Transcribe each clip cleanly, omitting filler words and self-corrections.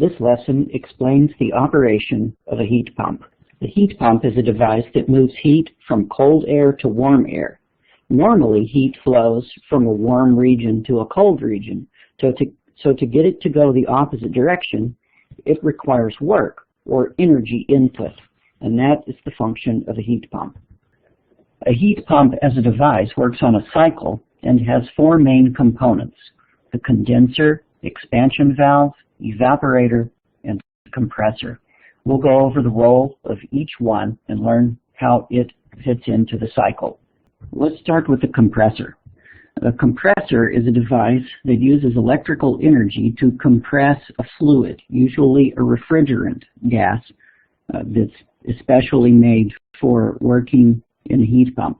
This lesson explains the operation of a heat pump. The heat pump is a device that moves heat from cold air to warm air. Normally, heat flows from a warm region to a cold region. So to get it to go the opposite direction, it requires work or energy input, and that is the function of a heat pump. A heat pump as a device works on a cycle and has four main components: the condenser, expansion valve, evaporator, and compressor. We'll go over the role of each one and learn how it fits into the cycle. Let's start with the compressor. A compressor is a device that uses electrical energy to compress a fluid, usually a refrigerant gas that's especially made for working in a heat pump.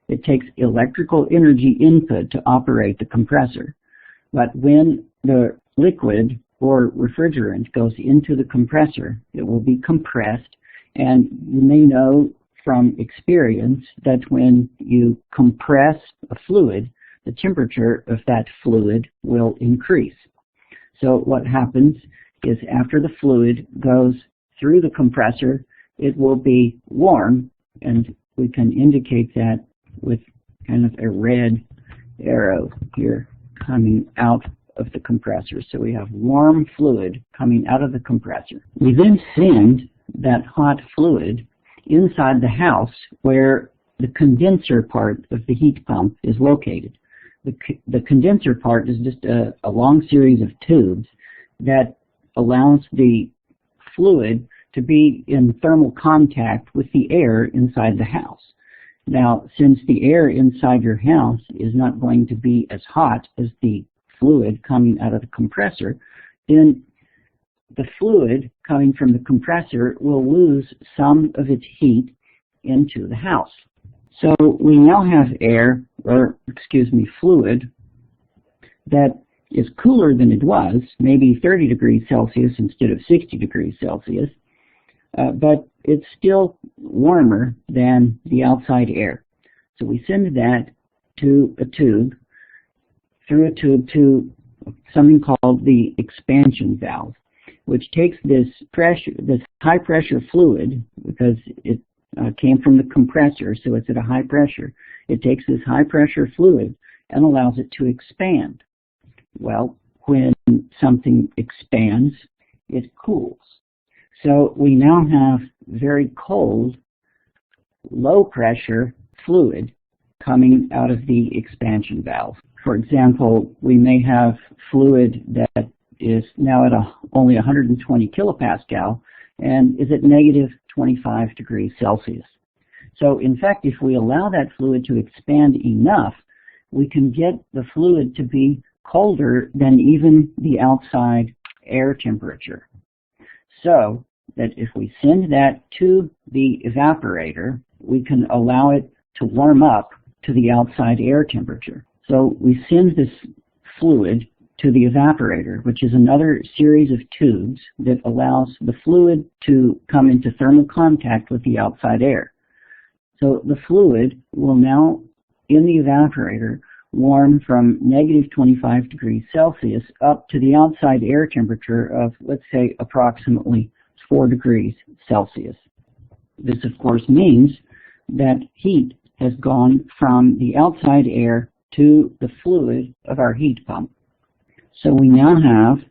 It takes electrical energy input to operate the compressor, but when the liquid or refrigerant goes into the compressor, it will be compressed, and you may know from experience that when you compress a fluid, the temperature of that fluid will increase. So what happens is after the fluid goes through the compressor, it will be warm, and we can indicate that with kind of a red arrow here coming out of the compressor. So we have warm fluid coming out of the compressor. We then send that hot fluid inside the house where the condenser part of the heat pump is located. The condenser part is just a long series of tubes that allows the fluid to be in thermal contact with the air inside the house. Now, since the air inside your house is not going to be as hot as the fluid coming out of the compressor, then the fluid coming from the compressor will lose some of its heat into the house. So we now have fluid that is cooler than it was, maybe 30 degrees Celsius instead of 60 degrees Celsius, but it's still warmer than the outside air. So we send that to a tube, through a tube to something called the expansion valve, which takes this high pressure fluid, because it came from the compressor, so it's at a high pressure. It takes this high pressure fluid and allows it to expand. Well, when something expands, it cools. So we now have very cold, low pressure fluid coming out of the expansion valve. For example, we may have fluid that is now at only 120 kilopascal and is at negative 25 degrees Celsius. So in fact, if we allow that fluid to expand enough, we can get the fluid to be colder than even the outside air temperature. So that if we send that to the evaporator, we can allow it to warm up to the outside air temperature. So we send this fluid to the evaporator, which is another series of tubes that allows the fluid to come into thermal contact with the outside air. So the fluid will now, in the evaporator, warm from negative 25 degrees Celsius up to the outside air temperature of, let's say, approximately 4 degrees Celsius. This, of course, means that heat has gone from the outside air to the fluid of our heat pump. So we now have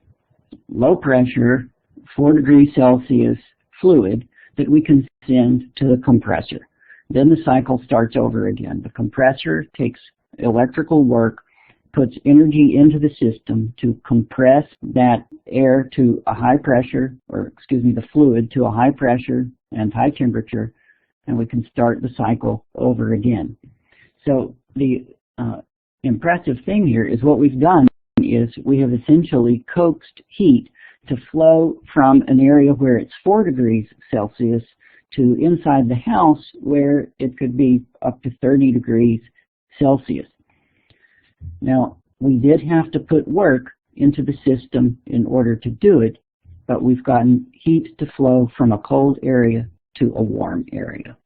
low pressure, 4 degrees Celsius fluid that we can send to the compressor. Then the cycle starts over again. The compressor takes electrical work, puts energy into the system to compress that air to a high pressure, the fluid to a high pressure and high temperature, and we can start the cycle over again. So the impressive thing here is what we've done is we have essentially coaxed heat to flow from an area where it's 4 degrees Celsius to inside the house where it could be up to 30 degrees Celsius. Now, we did have to put work into the system in order to do it, but we've gotten heat to flow from a cold area to a warm area.